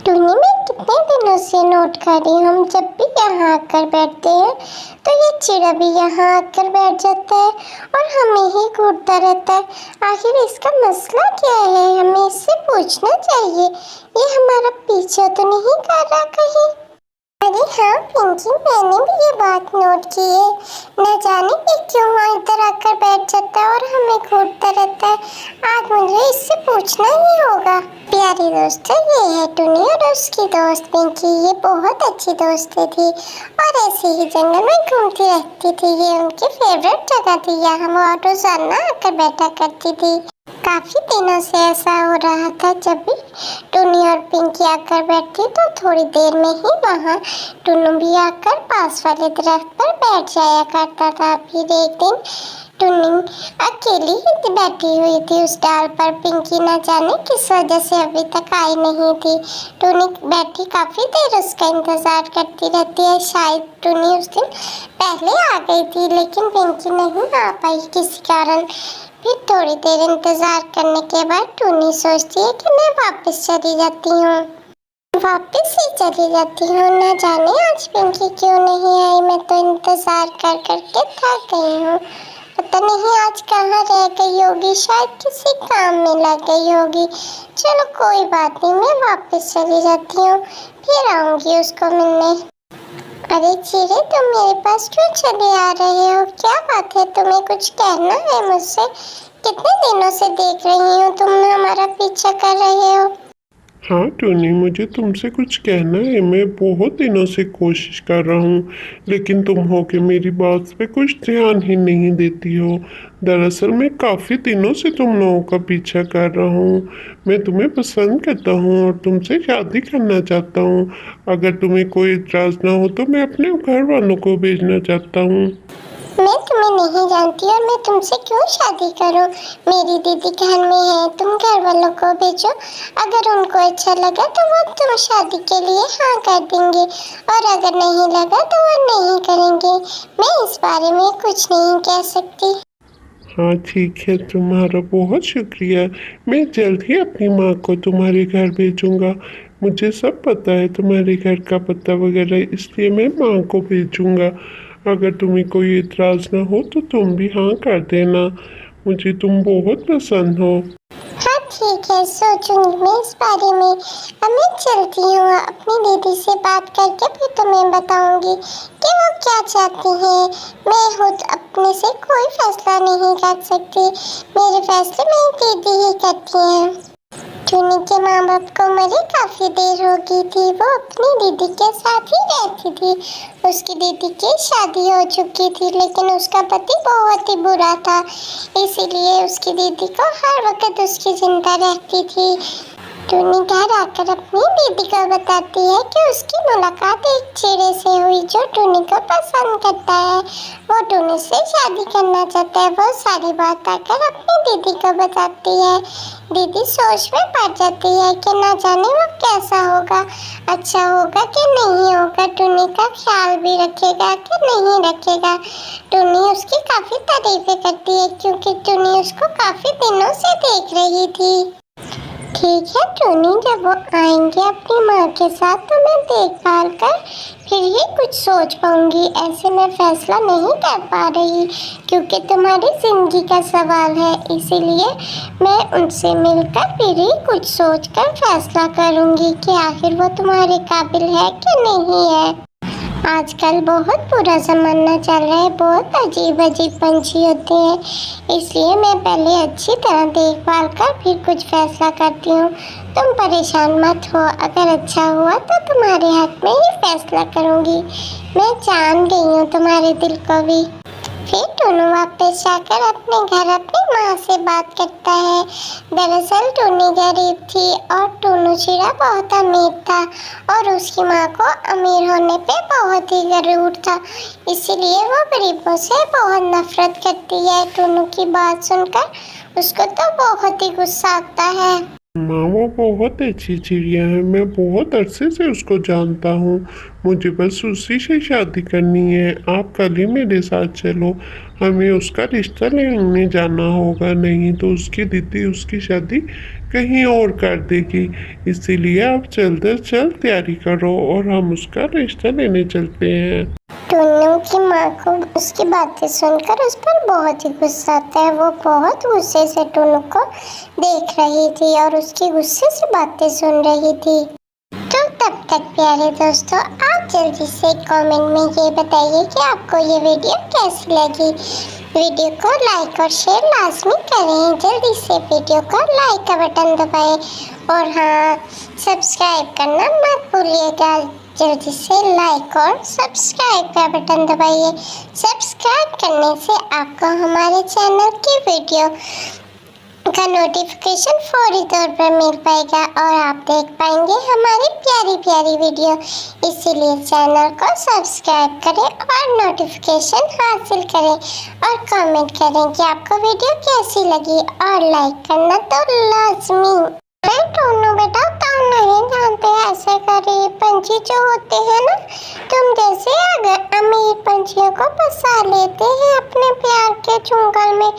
टूनी, मैं कितने दिनों से नोट कर रही हूँ, हम जब भी यहाँ आकर बैठते हैं तो ये चिड़ा भी यहाँ आकर बैठ जाता है और हमें ही घूरता रहता है। आखिर इसका मसला क्या है? हमें इससे पूछना चाहिए। ये हमारा पीछा तो नहीं कर रहा कहीं? अरे हाँ पिंकी, मैंने भी ये बात नोट की है। न जाने ये क्यों इधर आकर बैठ जाता है और हमें घूरता रहता है। आज मुझे इससे पूछना ही होगा। प्यारी दोस्तों, ये है टुनी और उसकी दोस्त पिंकी। ये बहुत अच्छी दोस्तें थी और ऐसे ही जंगल में घूमती रहती थी। ये उनकी फेवरेट जगह थी, यहाँ वो रोजाना आकर बैठा करती थी। काफी दिनों से ऐसा हो रहा था, जब भी टुनी और पिंकी आकर बैठती तो थोड़ी देर में ही वहाँ टुन्नू भी आकर पास वाले दरख्त पर बैठ जाया करता था। फिर एक दिन टुनी अकेली ही बैठी हुई थी उस डाल पर। पिंकी न जाने किस वजह से अभी तक आई नहीं थी। टुनी बैठी काफी देर उसका इंतजार करती रहती है। शायद टुनी उस दिन पहले आ गई थी, लेकिन पिंकी नहीं आ पाई किसी कारण। फिर थोड़ी देर इंतजार करने के बाद टुनी सोचती है कि मैं वापस चली जाती हूँ। वापस ही चली जाती हूँ। न जाने आज पिंकी क्यों नहीं आई। मैं तो इंतजार कर करके थक गई हूँ। पता नहीं आज कहाँ रह गई होगी, शायद किसी काम में लग गई होगी। चलो कोई बात नहीं, मैं वापस चली जाती हूँ, फिर आऊँगी उसको मिलने। अरे चिड़े, तुम मेरे पास क्यों चले आ रहे हो? क्या बात है, तुम्हें कुछ कहना है मुझसे? कितने दिनों से देख रही हूँ तुम हमारा पीछा कर रहे हो। हाँ टोनी, मुझे तुमसे कुछ कहना है। मैं बहुत दिनों से कोशिश कर रहा हूँ, लेकिन तुम हो के मेरी बात पे कुछ ध्यान ही नहीं देती हो। दरअसल मैं काफ़ी दिनों से तुम लोगों का पीछा कर रहा हूँ। मैं तुम्हें पसंद करता हूँ और तुमसे शादी करना चाहता हूँ। अगर तुम्हें कोई इतराज़ ना हो तो मैं अपने घर वालों को भेजना चाहता हूँ। मैं तुम्हें नहीं जानती और मैं तुमसे क्यों शादी करूं? मेरी दीदी घर में है, तुम घर वालों को भेजो। अगर उनको अच्छा लगा तो वो तुम शादी के लिए हाँ कर देंगे, और अगर नहीं लगा तो वो नहीं करेंगे। मैं इस बारे में कुछ नहीं कह सकती। हाँ ठीक है, तुम्हारा बहुत शुक्रिया। मैं जल्द ही अपनी माँ को तुम्हारे घर भेजूंगा। मुझे सब पता है तुम्हारे घर का पता वगैरह, इसलिए मैं माँ को भेजूंगा। अगर तुम्हें कोई इतराज़ ना हो तो तुम भी हाँ कर देना। मुझे तुम बहुत पसंद हो। हाँ ठीक है, सोचूंगी मैं इस बारे में। अब मैं चलती हूँ, अपनी दीदी से बात करके फिर तुम्हें बताऊंगी कि वो क्या चाहती है। मैं खुद अपने से कोई फैसला नहीं कर सकती, मेरे फैसले मेरी दीदी ही करती हैं। टुनी के माँ बाप को मरे काफी देर हो गई थी। वो अपनी दीदी के साथ ही रहती थी। उसकी दीदी की शादी हो चुकी थी, लेकिन उसका पति बहुत ही बुरा था, इसीलिए उसकी दीदी को हर वक्त उसकी चिंता रहती थी। टुनी घर आकर अपनी दीदी को बताती है कि उसकी मुलाकात एक चिड़े से हुई जो टुनी को पसंद करता है। वो टुनी से शादी करना चाहता है। वो सारी बात आकर अपनी दीदी को बताती है। दीदी सोच में पड़ जाती है कि ना जाने वो कैसा होगा, अच्छा होगा कि नहीं होगा, टुनी का ख्याल भी रखेगा कि नहीं रखेगा। टुनी उसकी काफ़ी तारीफें करती है क्योंकि टुनी उसको काफ़ी दिनों से देख रही थी। ठीक है टोनी, जब वो आएंगे अपनी माँ के साथ तो मैं देखभाल कर फिर ही कुछ सोच पाऊंगी। ऐसे मैं फैसला नहीं कर पा रही क्योंकि तुम्हारी जिंदगी का सवाल है, इसीलिए मैं उनसे मिलकर फिर ही कुछ सोच कर फैसला करूंगी कि आखिर वो तुम्हारे काबिल है कि नहीं है। आजकल बहुत बुरा ज़माना चल रहा है, बहुत अजीब अजीब पंछी होते हैं, इसलिए मैं पहले अच्छी तरह देखभाल कर फिर कुछ फैसला करती हूँ। तुम परेशान मत हो, अगर अच्छा हुआ तो तुम्हारे हक में ही फैसला करूँगी। मैं जान गई हूँ तुम्हारे दिल को भी। फिर टुनू वापस जाकर अपने घर अपनी माँ से बात करता है। दरअसल टुनी गरीब थी और टुनू चिड़ा बहुत अमीर था और उसकी माँ को अमीर होने पे बहुत ही गरूर था, इसीलिए वो गरीबों से बहुत नफरत करती है। टुनू की बात सुनकर उसको तो बहुत ही गुस्सा आता है। माँ वो बहुत अच्छी चिड़िया है, मैं बहुत अरसे से उसको जानता हूँ। मुझे बस उसी से शादी करनी है। आप कल ही मेरे साथ चलो, हमें उसका रिश्ता लेने जाना होगा, नहीं तो उसकी दीदी उसकी शादी कहीं और कर देगी। इसीलिए आप जल्द से जल्द तैयारी करो और हम उसका रिश्ता लेने चलते हैं। टुन्नू की माँ को उसकी बातें सुनकर उस पर बहुत ही गुस्सा आता है। वो बहुत गुस्से से टुन्नू को देख रही थी और उसकी गुस्से से बातें सुन रही थी। तो तब तक प्यारे दोस्तों, आप जल्दी से कमेंट में ये बताइए कि आपको ये वीडियो कैसी लगी। वीडियो को लाइक और शेयर लाजमी करें। जल्दी से वीडियो को लाइक का बटन दबाएं और हाँ, सब्सक्राइब करना मत भूलिएगा। जल्दी से लाइक और सब्सक्राइब का बटन दबाइए। सब्सक्राइब करने से आपको हमारे चैनल की वीडियो का नोटिफिकेशन फौरी तौर पर मिल पाएगा और आप देख पाएंगे हमारी प्यारी प्यारी वीडियो। इसीलिए चैनल को सब्सक्राइब करें और नोटिफिकेशन हासिल करें और कमेंट करें कि आपको वीडियो कैसी लगी और लाइक करना तो लाजमी। मैं टोनू बेटा, तुम नहीं जानते ऐसे गरीब पंछी जो होते हैं ना, तुम जैसे अगर अमीर पंछियों को फंसा लेते हैं अपने प्यार के चुंगल में।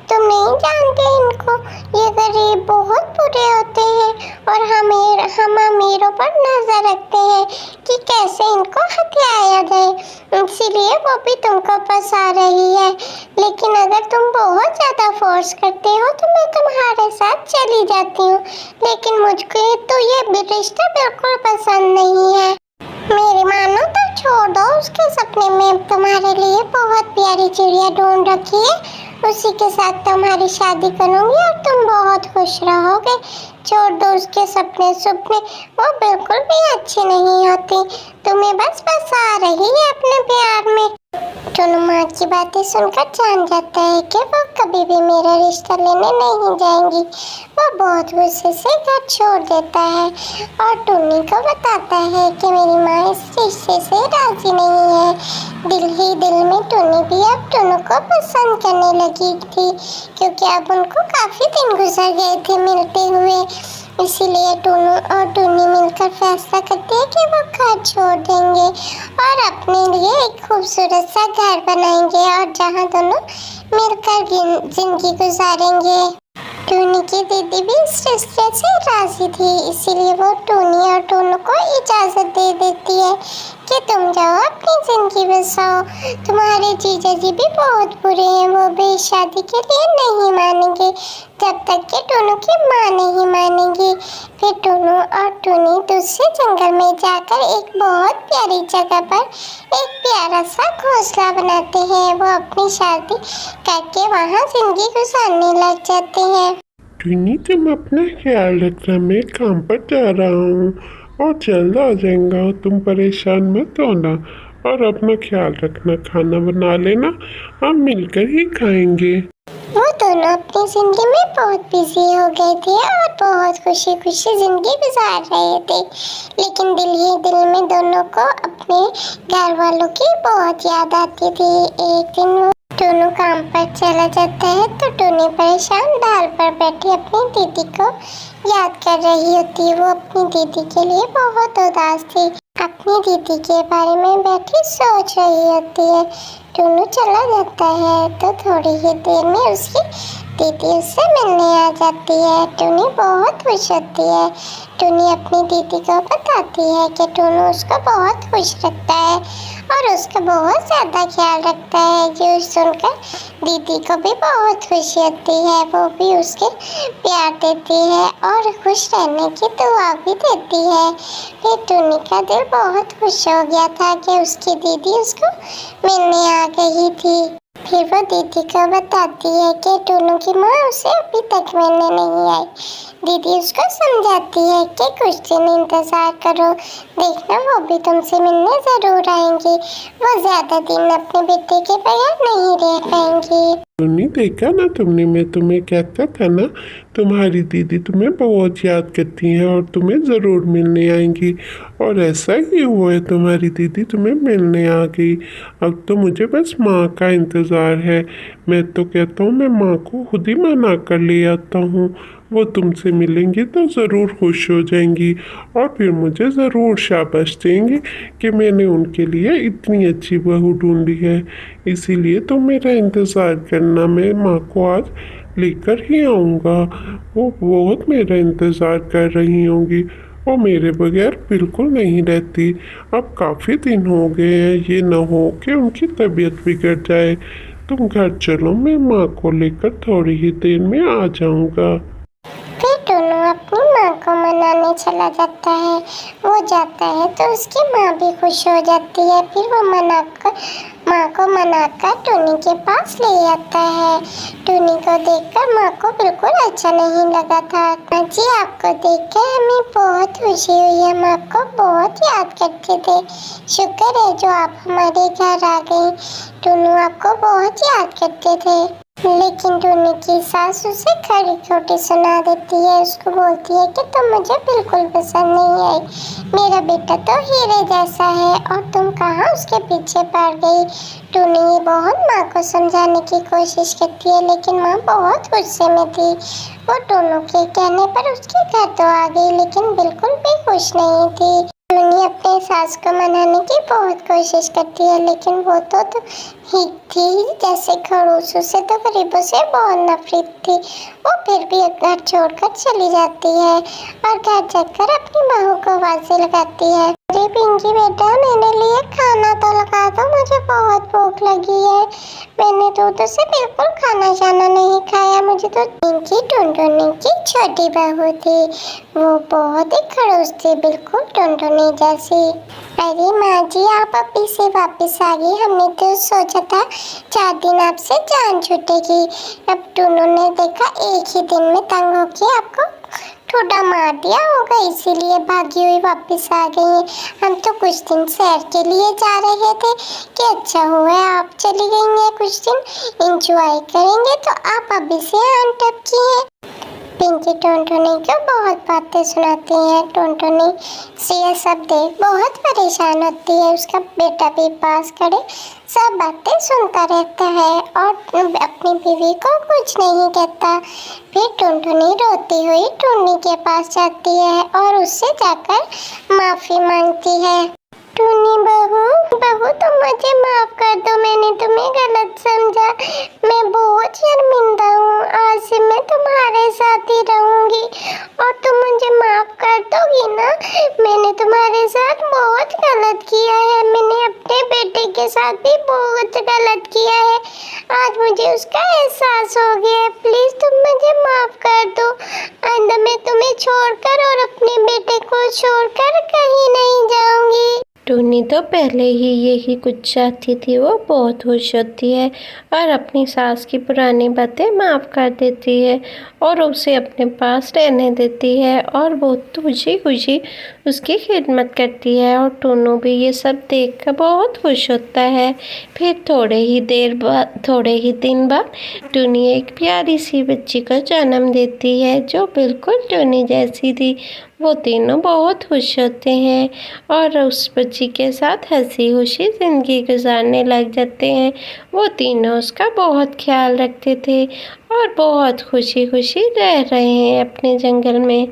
तुम नहीं जानते इनको, ये गरीब बहुत बुरे होते हैं और हम अमीरों पर नजर रखते हैं कि कैसे इनको हथियाया जाए। इसीलिए वो भी तुमको फंसा रही है। लेकिन अगर तुम बहुत ज़्यादा फोर्स करते हो तो मैं तुम्हारे साथ चली जाती हूँ। लेकिन मुझको तो ये रिश्ता बिल्कुल पसंद नहीं है। मेरी मानो तो छोड़ दो, उसके सपने में तुम्हारे लिए बहुत प्यारी चिड़िया ढूंढ रखी है, उसी के साथ तुम्हारी शादी करूंगी और तुम बहुत खुश रहोगे। छोड़ दो उसके सपने, वो बिल्कुल भी अच्छी नहीं होती, तुम्हें बस फंसा रही है अपने प्यार में। टुन्नू माँ की बातें सुनकर जान जाता है कि वो कभी भी मेरा रिश्ता लेने नहीं जाएंगी। वो बहुत गुस्से से घर छोड़ देता है और टुन्नी को बताता है कि मेरी माँ इस रिश्ते से राजी नहीं है। दिल ही दिल में टुन्नी भी अब टुन्नू को पसंद करने लगी थी, क्योंकि अब उनको काफ़ी दिन गुजर गए थे मिलते हुए। इसीलिए टुन्नू और टुन्नी मिलकर फैसला करते हैं कि वो घर छोड़ देंगे और अपने लिए एक खूबसूरत सा घर बनाएंगे और जहां दोनों मिलकर जिंदगी गुजारेंगे। टुन्नी की दीदी भी इस रिश्ते से राजी थी, इसीलिए वो टुन्नी और टुन्नू को इजाज़त दे देती है कि तुम जाओ अपनी ज़िंदगी बसाओ। तुम्हारे जीजा जी भी बहुत बुरे हैं, वो भी शादी के लिए नहीं मानेंगे जब तक कि टुन्नू की माँ नहीं मानेगी। फिर टुन्नू और टुन्नी दूसरे जंगल में जाकर एक बहुत प्यारी जगह पर एक प्यारा सा घोंसला बनाते हैं। वो अपनी शादी करके वहाँ जिंदगी गुजारने लग जाते हैं। टुन्नी, तुम अपना ख्याल रखना, मैं काम पर जा रहा हूँ और जल्द आ जाएगा। तुम परेशान मत होना और अपना ख्याल रखना, खाना बना लेना, हम मिलकर ही खाएंगे। वो दोनों अपनी जिंदगी में बहुत बिजी हो गए थे और बहुत खुशी खुशी जिंदगी गुजार रहे थे। लेकिन दिल ही दिल में दोनों को अपने घर वालों की बहुत याद आती थी। एक दिन टुन्नू काम पर चला जाता है तो टुन्नी परेशान ढाल पर बैठी अपनी दीदी को याद कर रही होती है। वो अपनी दीदी के लिए बहुत उदास थी, अपनी दीदी के बारे में बैठी सोच रही होती है। टुन्नू चला जाता है तो थोड़ी ही देर में उसकी दीदी उससे मिलने आ जाती है। टुन्नी बहुत खुश होती है। टुन्नी अपनी दीदी को बताती है कि टुन्नू उसको बहुत खुश रखता है और उसका बहुत ज़्यादा ख्याल रखता है। जो सुनकर दीदी को भी बहुत खुशी होती है, वो भी उसके प्यार देती है और खुश रहने की दुआ भी देती है। फिर टुन्नी का दिल बहुत खुश हो गया था कि उसकी दीदी उसको मिलने आ गई थी। फिर वो दीदी को बताती है कि टुन्नू की माँ उसे अभी तक मिलने नहीं आई। दीदी उसको समझाती है कि कुछ दिन इंतज़ार करो, देखना वो भी तुमसे मिलने ज़रूर आएंगी। वो ज़्यादा दिन अपने बेटे के बगैर नहीं रह पाएंगी। टुन्नी, देखा ना तुमने, मैं तुम्हें कहता था ना, तुम्हारी दीदी तुम्हें बहुत याद करती हैं और तुम्हें ज़रूर मिलने आएंगी। और ऐसा ही हुआ है, तुम्हारी दीदी तुम्हें मिलने आ गई। अब तो मुझे बस माँ का इंतज़ार है। मैं तो कहता हूँ मैं माँ को खुद ही मना कर ले आता हूँ, वो तुमसे मिलेंगी तो ज़रूर खुश हो जाएंगी और फिर मुझे ज़रूर शाबाश देंगी कि मैंने उनके लिए इतनी अच्छी बहू ढूंढी है। इसीलिए तुम मेरा इंतज़ार करना, मैं माँ को आज लेकर ही आऊँगा। वो बहुत मेरा इंतज़ार कर रही होंगी। वो मेरे बगैर बिल्कुल नहीं रहती। अब काफ़ी दिन हो गए हैं, ये ना हो कि उनकी तबीयत बिगड़ जाए। तुम घर चलो, मैं माँ को लेकर थोड़ी ही देर में आ जाऊँगा। फिर टुन्नू अपनी माँ को मनाने चला जाता है। वो जाता है तो उसकी माँ भी खुश हो जाती है। फिर वो माँ को मनाकर टुन्नी के पास ले आता है। टुन्नी को देखकर माँ को बिल्कुल अच्छा नहीं लगा था। माँ जी, आपको देखकर हमें बहुत खुशी हुई है। हम आपको बहुत याद करते थे। शुक्र है जो आप हमारे घर आ गई। टुन्नू आपको बहुत याद करते थे। लेकिन टुन्नी की सास उसे खरी खोटी सुना देती है। उसको बोलती है कि तुम मुझे बिल्कुल पसंद नहीं आई। मेरा बेटा तो हीरे जैसा है और तुम कहाँ उसके पीछे पड़ गई। टुन्नी बहुत माँ को समझाने की कोशिश करती है, लेकिन माँ बहुत गुस्से में थी। वो टुन्नू के कहने पर उसके घर तो आ गई, लेकिन बिल्कुल भी खुश नहीं थी। टुन्नी अपने सास को मनाने की बहुत कोशिश करती है, लेकिन वो तो ही थी जैसे खड़ूस। उसे तो गरीबों से बहुत नफरत थी। वो फिर भी घर छोड़कर चली जाती है और घर जाकर अपनी बहू को आवाज़ें लगाती है। अरे पिंकी बेटा, मेरे लिए खाना तो लगा दो, मुझे बहुत भूख लगी है। मैंने तो से बिल्कुल खाना शाना नहीं खाया। मुझे तो पिंकी टुनटुनी की छोटी बहू थी। वो बहुत ही खड़ूस थी, बिल्कुल टुनटुनी जैसी। अरे माँ जी, आप अभी से वापस आ गई। हमने तो सोचा था 4 दिन आपसे जान छूटेगी। अब टुन्नू ने देखा एक ही दिन में तंग होके आपको ठुड्डा मार दिया होगा, इसीलिए भागी हुई वापस आ गई हैं। हम तो कुछ दिन सैर के लिए जा रहे थे कि अच्छा हुआ आप चली गई हैं। कुछ दिन एंजॉय करेंगे तो आप अभी से आन टपकी हैं। पिंकी टुनटुनी को बहुत बातें सुनाती है। टुनटुनी से ये सब देख बहुत परेशान होती है। उसका बेटा भी पास खड़े सब बातें सुनता रहता है और अपनी बीवी को कुछ नहीं कहता। फिर टुनटुनी रोती हुई टुन्नी के पास जाती है और उससे जाकर माफ़ी मांगती है। टुन्नी बहू तुम मुझे माफ कर दो, मैंने तुम्हें गलत समझा। मैं बहुत शर्मिंदा हूँ। आज से मैं तुम्हारे साथ ही रहूँगी और तुम मुझे माफ कर दोगी ना। मैंने तुम्हारे साथ बहुत गलत किया है। मैंने अपने बेटे के साथ भी बहुत गलत किया है। आज मुझे उसका एहसास हो गया है। प्लीज़ तुम मुझे माफ कर दो। आइंदा मैं तुम्हें छोड़कर और अपने बेटे को छोड़कर कहीं नहीं जाऊँगी। टुन्नी तो पहले ही यही कुछ चाहती थी। वो बहुत खुश होती है और अपनी सास की पुरानी बातें माफ़ कर देती है और उसे अपने पास रहने देती है और बहुत खुशी खुशी उसकी खिदमत करती है। और टुन्नू भी ये सब देखकर बहुत खुश होता है। फिर थोड़े ही दिन बाद टुन्नी एक प्यारी सी बच्ची को जन्म देती है जो बिल्कुल टुन्नी जैसी थी। वो तीनों बहुत खुश होते हैं और उस बच्ची के साथ हंसी खुशी ज़िंदगी गुजारने लग जाते हैं। वो तीनों उसका बहुत ख्याल रखते थे और बहुत खुशी खुशी रह रहे हैं अपने जंगल में।